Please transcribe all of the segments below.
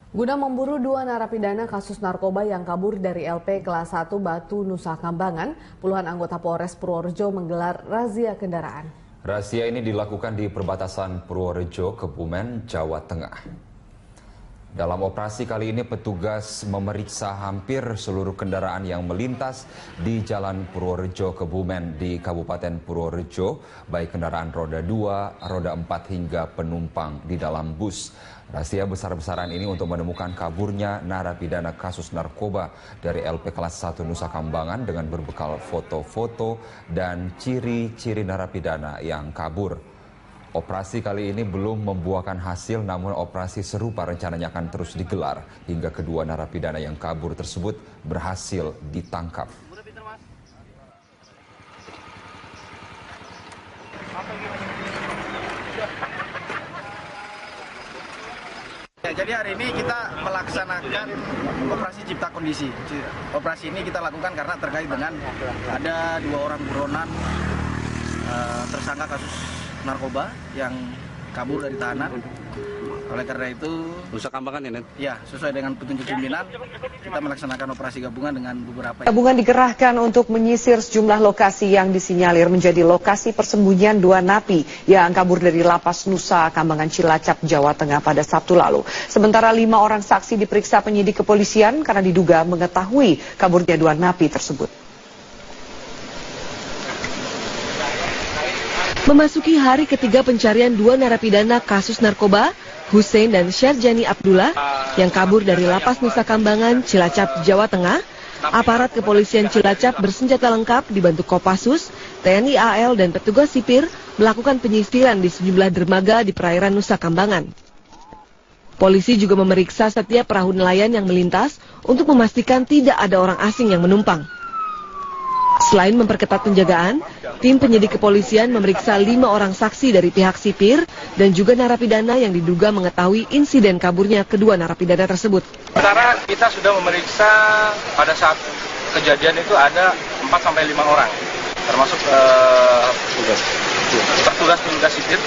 Guna memburu dua narapidana kasus narkoba yang kabur dari LP kelas 1 Batu Nusa Kambangan, puluhan anggota Polres Purworejo menggelar razia kendaraan. Razia ini dilakukan di perbatasan Purworejo, Kebumen, Jawa Tengah. Dalam operasi kali ini petugas memeriksa hampir seluruh kendaraan yang melintas di Jalan Purworejo Kebumen di Kabupaten Purworejo, baik kendaraan roda 2, roda 4 hingga penumpang di dalam bus. Razia besar-besaran ini untuk menemukan kaburnya narapidana kasus narkoba dari LP kelas 1 Nusa Kambangan dengan berbekal foto-foto dan ciri-ciri narapidana yang kabur. Operasi kali ini belum membuahkan hasil, namun operasi serupa rencananya akan terus digelar hingga kedua narapidana yang kabur tersebut berhasil ditangkap. Ya, jadi hari ini kita melaksanakan operasi cipta kondisi. Operasi ini kita lakukan karena terkait dengan ada 2 orang buronan tersangka kasus narkoba yang kabur dari tahanan. Oleh karena itu, Nusa Kambangan ya, Nen? Ya, sesuai dengan petunjuk pimpinan, kita melaksanakan operasi gabungan dengan beberapa. Gabungan dikerahkan untuk menyisir sejumlah lokasi yang disinyalir menjadi lokasi persembunyian 2 napi yang kabur dari lapas Nusa Kambangan Cilacap, Jawa Tengah pada Sabtu lalu. Sementara 5 orang saksi diperiksa penyidik kepolisian karena diduga mengetahui kaburnya 2 napi tersebut. Memasuki hari ketiga pencarian 2 narapidana kasus narkoba, Hussein dan Syarjani Abdullah, yang kabur dari lapas Nusa Kambangan, Cilacap, Jawa Tengah, aparat kepolisian Cilacap bersenjata lengkap dibantu Kopassus, TNI AL dan petugas sipir melakukan penyisiran di sejumlah dermaga di perairan Nusa Kambangan. Polisi juga memeriksa setiap perahu nelayan yang melintas untuk memastikan tidak ada orang asing yang menumpang. Selain memperketat penjagaan, tim penyidik kepolisian memeriksa 5 orang saksi dari pihak sipir dan juga narapidana yang diduga mengetahui insiden kaburnya kedua narapidana tersebut. Sementara kita sudah memeriksa pada saat kejadian itu ada 4-5 orang, termasuk petugas sipir,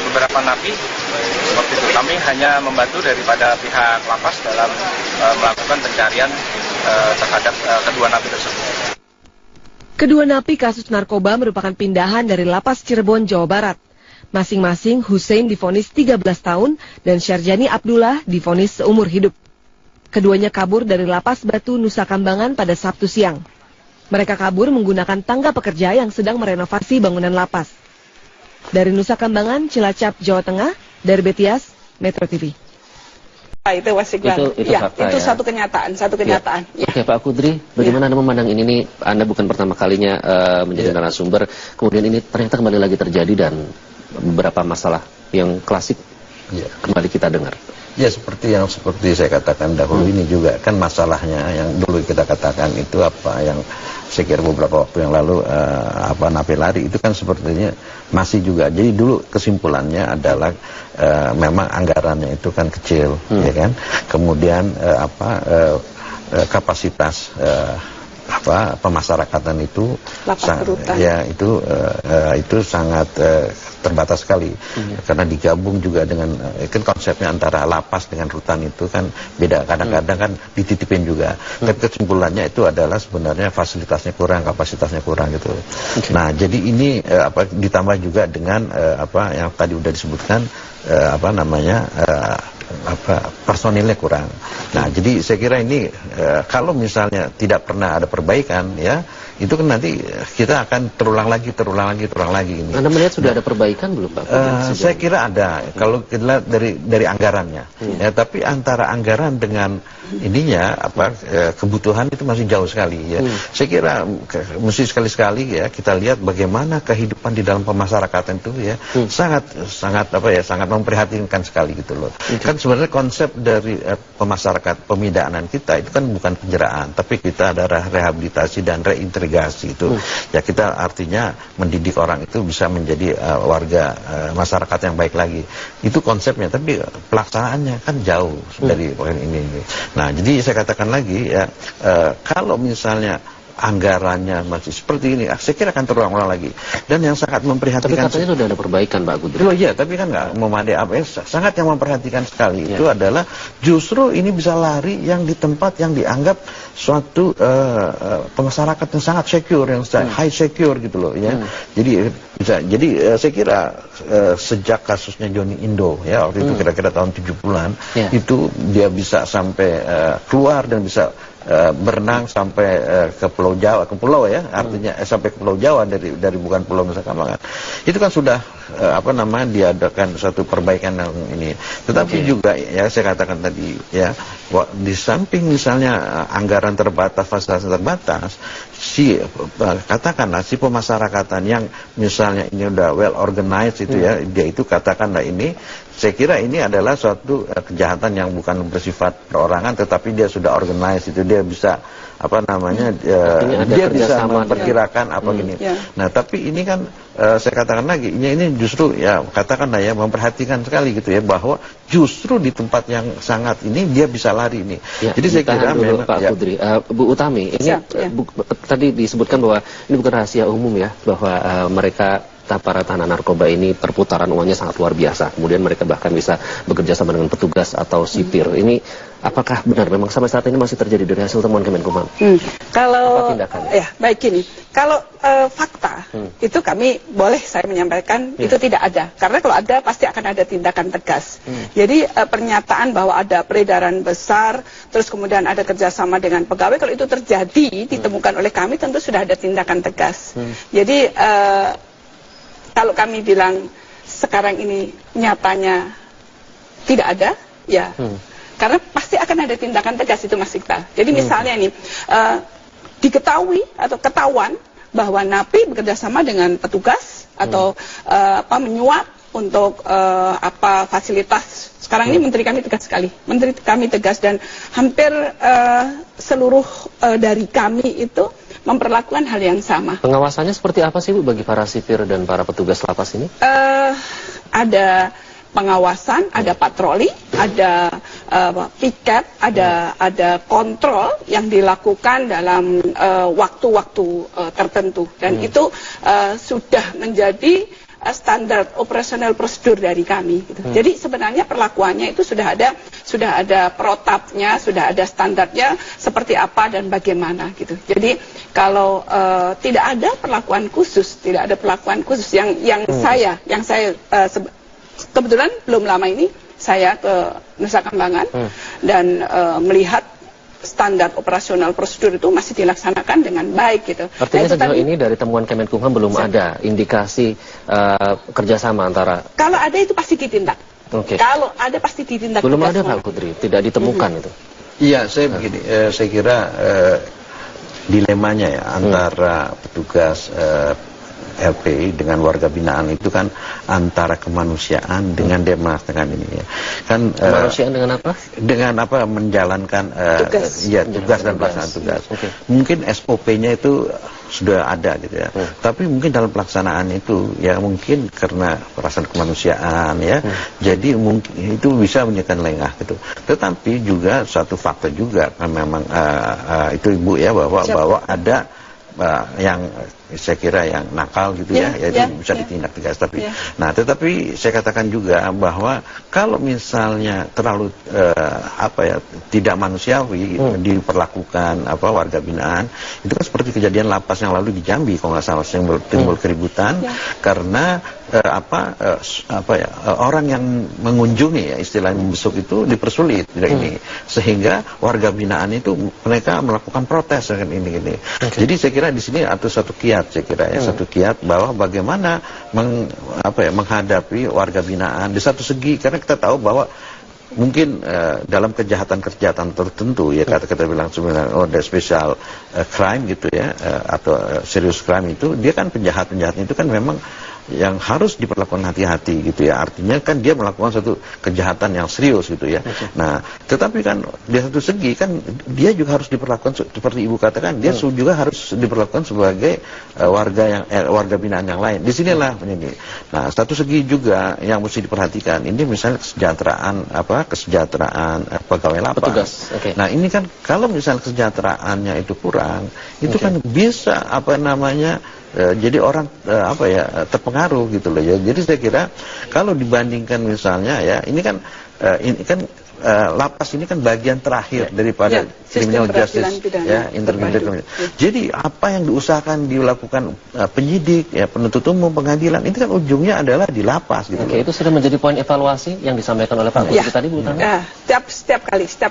beberapa napi. Seperti itu, kami hanya membantu daripada pihak lapas dalam melakukan pencarian terhadap kedua napi tersebut. Kedua napi kasus narkoba merupakan pindahan dari lapas Cirebon, Jawa Barat. Masing-masing Hussein divonis 13 tahun dan Syarjani Abdullah divonis seumur hidup. Keduanya kabur dari lapas Batu Nusa Kambangan pada Sabtu siang. Mereka kabur menggunakan tangga pekerja yang sedang merenovasi bangunan lapas. Dari Nusa Kambangan, Cilacap, Jawa Tengah, dari Betias, Metro TV. Itu wasiklan. Itu satu kenyataan. Ya. Oke, Pak Kudri, bagaimana Anda memandang ini? Nih, Anda bukan pertama kalinya menjadi narasumber, kemudian ini ternyata kembali lagi terjadi dan beberapa masalah yang klasik kembali kita dengar. Ya, seperti saya katakan dahulu ini juga kan masalahnya yang dulu kita katakan itu apa yang saya kira beberapa waktu yang lalu napi lari itu kan sepertinya masih juga. Jadi dulu kesimpulannya adalah memang anggarannya itu kan kecil, ya kan. Kemudian kapasitas pemasyarakatan itu itu sangat terbatas sekali, karena digabung juga dengan kan konsepnya antara lapas dengan rutan itu kan beda, kadang-kadang kan dititipin juga. Tapi kesimpulannya itu adalah sebenarnya fasilitasnya kurang, kapasitasnya kurang gitu. Nah, jadi ini ditambah juga dengan yang tadi udah disebutkan personilnya kurang. Nah, jadi saya kira ini kalau misalnya tidak pernah ada perbaikan, ya itu kan nanti kita akan terulang lagi ini. Anda melihat sudah ada perbaikan belum, Pak? Saya kira ada. Kalau kita dari anggarannya, ya, tapi antara anggaran dengan ininya kebutuhan itu masih jauh sekali, ya. Saya kira mesti sekali-sekali ya kita lihat bagaimana kehidupan di dalam pemasyarakatan itu ya sangat memprihatinkan sekali gitu loh. Kan sebenarnya konsep dari pemasyarakatan kita itu kan bukan penjaraan, tapi kita ada rehabilitasi dan reintegrasi itu. Ya, kita artinya mendidik orang itu bisa menjadi warga masyarakat yang baik lagi. Itu konsepnya, tapi pelaksanaannya kan jauh dari poin ini. Nah, jadi saya katakan lagi ya, kalau misalnya anggarannya masih seperti ini, saya kira akan terulang-ulang lagi. Dan yang sangat memprihatinkan. Tapi katanya sudah ada perbaikan, Pak Kudri. Oh iya, tapi kan nggak memadai apa ya. Sangat yang memperhatikan sekali itu adalah justru ini bisa lari yang di tempat yang dianggap suatu masyarakat yang sangat secure, yang high secure gitu loh ya. Jadi bisa. Jadi saya kira sejak kasusnya Johnny Indo ya waktu itu kira-kira tahun 70-an itu dia bisa sampai keluar dan bisa berenang sampai ke Pulau Jawa, artinya sampai ke Pulau Jawa dari bukan Pulau Nusa Kambangan. Itu kan sudah diadakan suatu perbaikan yang ini. Tetapi juga ya saya katakan tadi ya, di samping misalnya anggaran terbatas, fasilitas terbatas, katakanlah si pemasarakatan yang misalnya ini udah well organized itu ya, dia itu katakanlah ini, saya kira ini adalah suatu kejahatan yang bukan bersifat perorangan, tetapi dia sudah organized itu, dia bisa dia bisa memperkirakan apa gini. Nah tapi ini kan saya katakan lagi, ini justru ya katakanlah ya memperhatikan sekali gitu ya, bahwa justru di tempat yang sangat ini dia bisa lari ini. Jadi saya kira memang Pak Kudri, Bu Utami, ini tadi disebutkan bahwa ini bukan rahasia umum ya, bahwa mereka para tahanan narkoba ini perputaran uangnya sangat luar biasa. Kemudian mereka bahkan bisa bekerja sama dengan petugas atau sipir. Ini apakah benar memang sampai saat ini masih terjadi dari hasil temuan Kemenkumham? Kalau baik ini, kalau fakta itu kami boleh saya menyampaikan itu tidak ada. Karena kalau ada pasti akan ada tindakan tegas. Jadi pernyataan bahwa ada peredaran besar, terus kemudian ada kerjasama dengan pegawai, kalau itu terjadi ditemukan oleh kami tentu sudah ada tindakan tegas. Jadi kalau kami bilang sekarang ini nyatanya tidak ada, ya, karena pasti akan ada tindakan tegas itu Mas Iqbal. Jadi misalnya ini diketahui atau ketahuan bahwa napi bekerja sama dengan petugas atau menyuap untuk fasilitas. Sekarang ini menteri kami tegas sekali, menteri kami tegas, dan hampir seluruh dari kami itu memperlakukan hal yang sama. Pengawasannya seperti apa sih Bu bagi para sipir dan para petugas lapas ini? Ada pengawasan, ada patroli, ada piket, ada kontrol yang dilakukan dalam waktu-waktu tertentu, dan itu sudah menjadi standar operasional prosedur dari kami. Gitu. Jadi sebenarnya perlakuannya itu sudah ada protapnya, sudah ada standarnya seperti apa dan bagaimana gitu. Jadi kalau tidak ada perlakuan khusus, yang saya kebetulan belum lama ini saya ke Nusa Kambangan dan melihat standar operasional prosedur itu masih dilaksanakan dengan baik gitu. Artinya sejauh ini dari temuan Kemenkumham belum ada indikasi kerjasama antara. Kalau ada itu pasti ditindak. Kalau ada pasti ditindak. Belum ada Pak Kudri, tidak ditemukan itu. Iya, saya begini, saya kira dilemanya ya antara petugas LPI dengan warga binaan itu kan antara kemanusiaan dengan dengan ini ya. Kan kemanusiaan dengan apa? Dengan apa menjalankan tugas dan pelaksanaan tugas. Mungkin SOP-nya itu sudah ada gitu ya. Tapi mungkin dalam pelaksanaan itu ya mungkin karena perasaan kemanusiaan ya. Jadi mungkin itu bisa menyebabkan lengah gitu. Tetapi juga satu fakta juga kan memang itu Ibu ya bahwa ada yang saya kira yang nakal gitu itu bisa ditindak tegas. Tapi tetapi saya katakan juga bahwa kalau misalnya terlalu tidak manusiawi diperlakukan warga binaan, itu kan seperti kejadian lapas yang lalu di Jambi kalau nggak salah, yang timbul keributan karena orang yang mengunjungi istilahnya membesuk itu dipersulit ini, sehingga warga binaan itu mereka melakukan protes dengan ini. Jadi saya kira di sini ada satu kiat, saya kira ya, satu kiat bahwa bagaimana menghadapi warga binaan di satu segi, karena kita tahu bahwa mungkin dalam kejahatan tertentu ya kita bilang sebenarnya the special crime gitu ya atau serious crime itu dia kan penjahat itu kan memang yang harus diperlakukan hati-hati gitu ya. Artinya kan dia melakukan satu kejahatan yang serius gitu ya. Nah, tetapi kan di satu segi kan dia juga harus diperlakukan seperti Ibu katakan, dia juga harus diperlakukan sebagai warga binaan yang lain. Disinilah ini. Nah, satu segi juga yang mesti diperhatikan ini misalnya kesejahteraan pegawai lapas. Nah, ini kan kalau misalnya kesejahteraannya itu kurang, itu kan bisa jadi orang terpengaruh gitu loh ya. Jadi saya kira kalau dibandingkan misalnya ya, ini kan lapas ini kan bagian terakhir daripada criminal justice ya, intermediate. Jadi apa yang diusahakan dilakukan penyidik ya, penuntut umum, pengadilan, itu kan ujungnya adalah di lapas gitu. Itu sudah menjadi poin evaluasi yang disampaikan oleh Pak Kudri tadi, Bu Tami? Setiap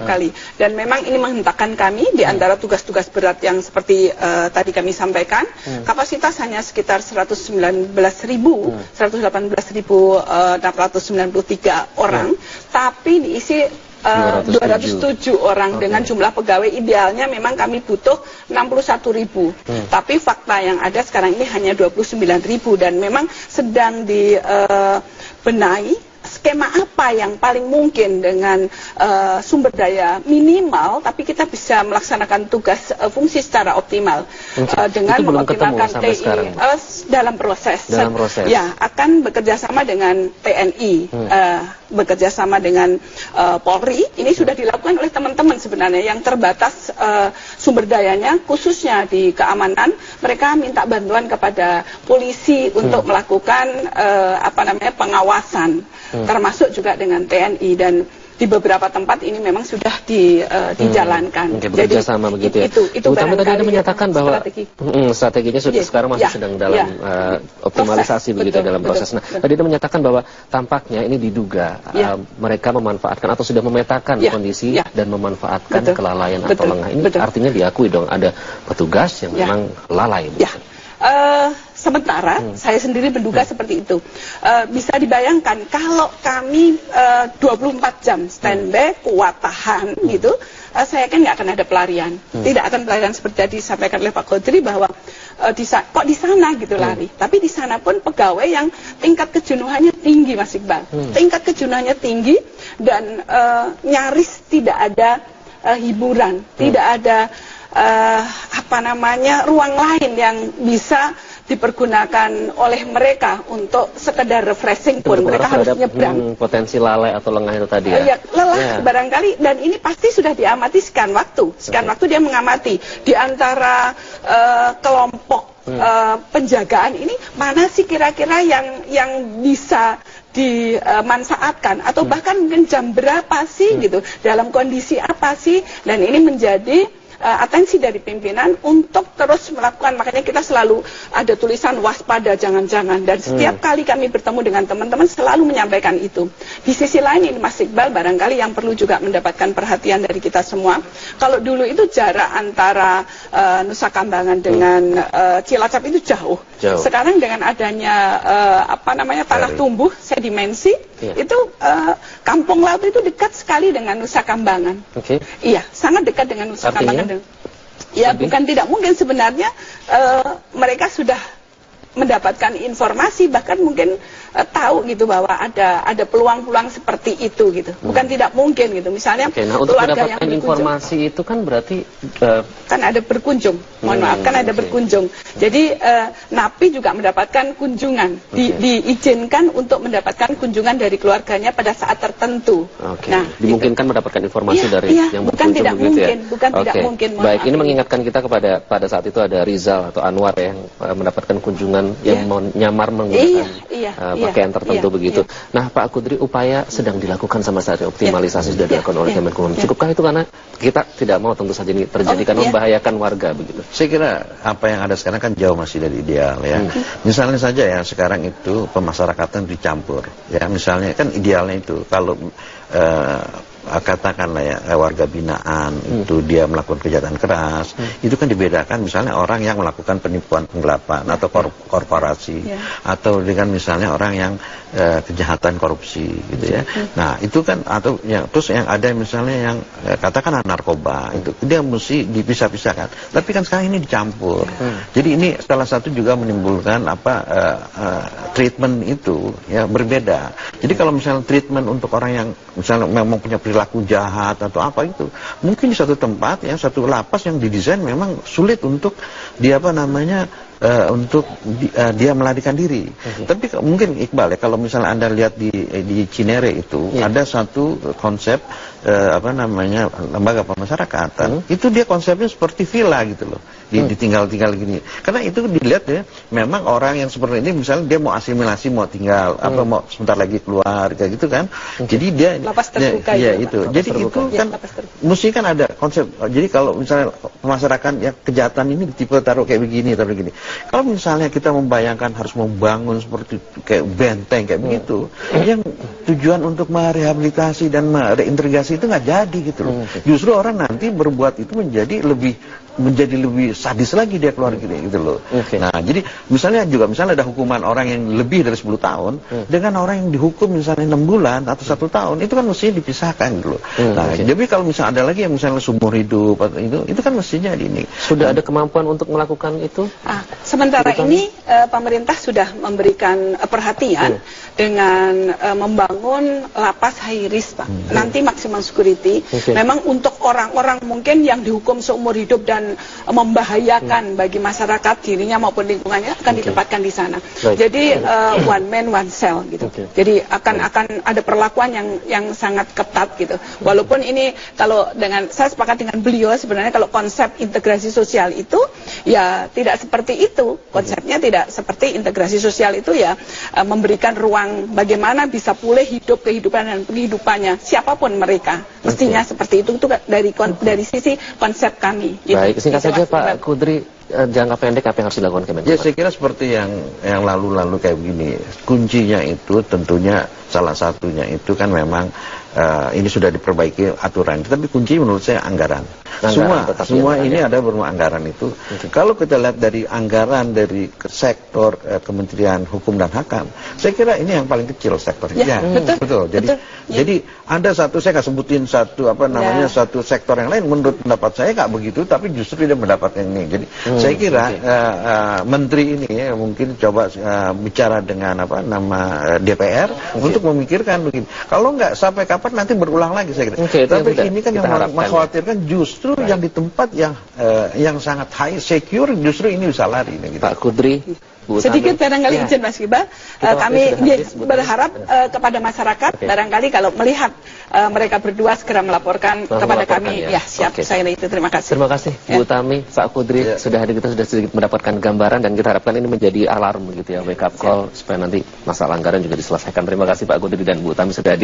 kali. Dan memang ini menghentakkan kami di antara tugas-tugas berat yang seperti tadi kami sampaikan, kapasitas hanya sekitar 118.693 orang, tapi diisi 207 orang dengan jumlah pegawai. Idealnya memang kami butuh 61.000. Tapi fakta yang ada sekarang ini hanya 29.000 dan memang sedang dibenahi skema apa yang paling mungkin dengan sumber daya minimal, tapi kita bisa melaksanakan tugas fungsi secara optimal dengan mengoptimalkan TNI dalam proses. Ya, akan bekerjasama dengan TNI, bekerjasama dengan Polri. Ini sudah dilakukan oleh teman-teman sebenarnya yang terbatas sumber dayanya, khususnya di keamanan. Mereka minta bantuan kepada polisi untuk melakukan pengawasan, termasuk juga dengan TNI, dan di beberapa tempat ini memang sudah dijalankan. Bekerja sama begitu ya. Itu tadi Anda menyatakan bahwa strateginya sudah sekarang masih sedang dalam optimalisasi begitu dalam proses. Nah, tadi Anda menyatakan bahwa tampaknya ini diduga mereka memanfaatkan atau sudah memetakan kondisi dan memanfaatkan kelalaian atau lengah. Ini artinya diakui dong ada petugas yang memang lalai. Sementara saya sendiri menduga seperti itu. Bisa dibayangkan kalau kami 24 jam standby, kuat tahan gitu, saya yakin nggak akan ada pelarian. Tidak akan pelarian seperti tadi disampaikan oleh Pak Kudri bahwa kok di sana gitu lari. Tapi di sana pun pegawai yang tingkat kejenuhannya tinggi, Mas Iqbal. Tingkat kejenuhannya tinggi dan nyaris tidak ada hiburan, tidak ada ruang lain yang bisa dipergunakan oleh mereka untuk sekedar refreshing pun. Mereka harus nyebrang. Potensi lalai atau lengah itu tadi ya? Lelah barangkali, dan ini pasti sudah diamati sekian waktu. Sekian waktu dia mengamati di antara kelompok penjagaan ini, mana sih kira-kira yang bisa dimanfaatkan, atau bahkan mungkin jam berapa sih gitu, dalam kondisi apa sih, dan ini menjadi atensi dari pimpinan untuk terus melakukan. Makanya kita selalu ada tulisan waspada jangan-jangan, dan setiap kali kami bertemu dengan teman-teman selalu menyampaikan itu. Di sisi lain ini Mas Iqbal, barangkali yang perlu juga mendapatkan perhatian dari kita semua, kalau dulu itu jarak antara Nusa Kambangan dengan Cilacap itu jauh. Sekarang dengan adanya tanah tumbuh, sedimensi, itu Kampung Laut itu dekat sekali dengan Nusa Kambangan. Iya, sangat dekat dengan Nusa Kambangan. Ya, bukan tidak mungkin sebenarnya mereka sudah mendapatkan informasi, bahkan mungkin tahu gitu bahwa ada peluang-peluang seperti itu gitu. Bukan tidak mungkin gitu. Misalnya untuk mendapatkan informasi itu kan berarti kan ada berkunjung. Mohon maaf, kan ada berkunjung. Jadi napi juga mendapatkan kunjungan. Diizinkan untuk mendapatkan kunjungan dari keluarganya pada saat tertentu. Nah, dimungkinkan mendapatkan informasi dari yang berkunjung tidak begitu mungkin, ya. Bukan tidak mungkin. Baik, ini mengingatkan kita pada saat itu ada Rizal atau Anwar yang mendapatkan kunjungan yang nyamar menggunakan pakaian tertentu begitu. Nah, Pak Kudri, upaya sedang dilakukan sama saat optimalisasi sudah dilakukan oleh Kemenkumham. Cukupkah itu, karena kita tidak mau tentu saja ini terjadi karena membahayakan warga begitu? Saya kira apa yang ada sekarang kan jauh masih dari ideal ya. Misalnya saja ya sekarang itu pemasyarakatan dicampur ya. Misalnya kan idealnya itu kalau katakanlah ya warga binaan itu dia melakukan kejahatan keras, itu kan dibedakan misalnya orang yang melakukan penipuan penggelapan atau korporasi, atau dengan misalnya orang yang kejahatan korupsi gitu ya. Nah itu kan, atau yang terus yang ada misalnya yang katakanlah narkoba, itu dia mesti dipisah-pisahkan. Tapi kan sekarang ini dicampur. Jadi ini salah satu juga menimbulkan treatment itu ya berbeda. Jadi kalau misalnya treatment untuk orang yang misalnya memang punya perilaku jahat atau apa itu, mungkin di satu tempat ya, satu lapas yang didesain memang sulit untuk dia dia melarikan diri. Tapi mungkin Iqbal ya, kalau misalnya Anda lihat di Cinere itu ada satu konsep lembaga pemasyarakatan, itu dia konsepnya seperti villa gitu loh, ditinggal-tinggal gini. Karena itu dilihat ya, memang orang yang seperti ini misalnya dia mau asimilasi, mau tinggal mau sebentar lagi keluar kayak gitu kan. Jadi dia lapas terbuka itu. Jadi itu kan mesti kan ada konsep. Jadi kalau misalnya pemasyarakat ya kejahatan ini tipe taruh kayak begini. Kalau misalnya kita membayangkan harus membangun seperti kayak benteng kayak begitu, yang tujuan untuk merehabilitasi dan mereintegrasi itu nggak jadi gitu loh. Justru orang nanti berbuat itu menjadi lebih sadis lagi dia keluar gitu loh. Nah, jadi misalnya ada hukuman orang yang lebih dari 10 tahun dengan orang yang dihukum misalnya 6 bulan atau 1 tahun, itu kan mestinya dipisahkan gitu loh. Nah, jadi kalau misalnya ada lagi yang misalnya seumur hidup atau itu kan mestinya ini. Sudah ada kemampuan untuk melakukan itu? Sementara ini pemerintah sudah memberikan perhatian dengan membangun lapas high risk, Pak. Nanti maximum security. Memang untuk orang-orang mungkin yang dihukum seumur hidup dan membahayakan bagi masyarakat, dirinya maupun lingkungannya, akan ditempatkan di sana. Jadi one man one cell gitu. Jadi akan ada perlakuan yang sangat ketat gitu. Walaupun ini kalau saya sepakat dengan beliau, sebenarnya kalau konsep integrasi sosial itu ya tidak seperti itu. Konsepnya tidak seperti integrasi sosial itu ya memberikan ruang bagaimana bisa pulih hidup, kehidupan dan penghidupannya siapapun mereka. Mestinya seperti itu dari sisi konsep kami. Gitu. Baik, singkat saja Pak Kudri, jangka pendek apa yang harus dilakukan Kementerian? Ya saya kira seperti yang lalu-lalu kayak begini. Kuncinya itu tentunya salah satunya itu kan memang ini sudah diperbaiki aturan. Tapi kunci menurut saya anggaran. Semua ini ada berupa anggaran itu. Kalau kita lihat dari anggaran dari sektor Kementerian Hukum dan Hakam, saya kira ini yang paling kecil sektornya. Betul. Jadi ada satu, saya nggak sebutin satu satu sektor yang lain. Menurut pendapat saya nggak begitu, tapi justru dia mendapatkan ini. Jadi saya kira menteri ini ya, mungkin coba bicara dengan DPR untuk memikirkan begini. Kalau nggak sampai kapan nanti berulang lagi saya kira. Tapi ini kan yang mengkhawatirkan justru yang di tempat yang sangat high secure, justru ini bisa lari. Gitu. Pak Kudri. Sedikit barangkali izin Mas Iqbal, kami berharap kepada masyarakat barangkali kalau melihat mereka berdua segera melaporkan kepada kami, ya siap, saya itu terima kasih. Terima kasih Bu Tami, Pak Kudri, sudah hadir, kita sudah sedikit mendapatkan gambaran dan kita harapkan ini menjadi alarm gitu ya, wake up call supaya nanti masalah anggaran juga diselesaikan. Terima kasih Pak Kudri dan Bu Tami sudah hadir.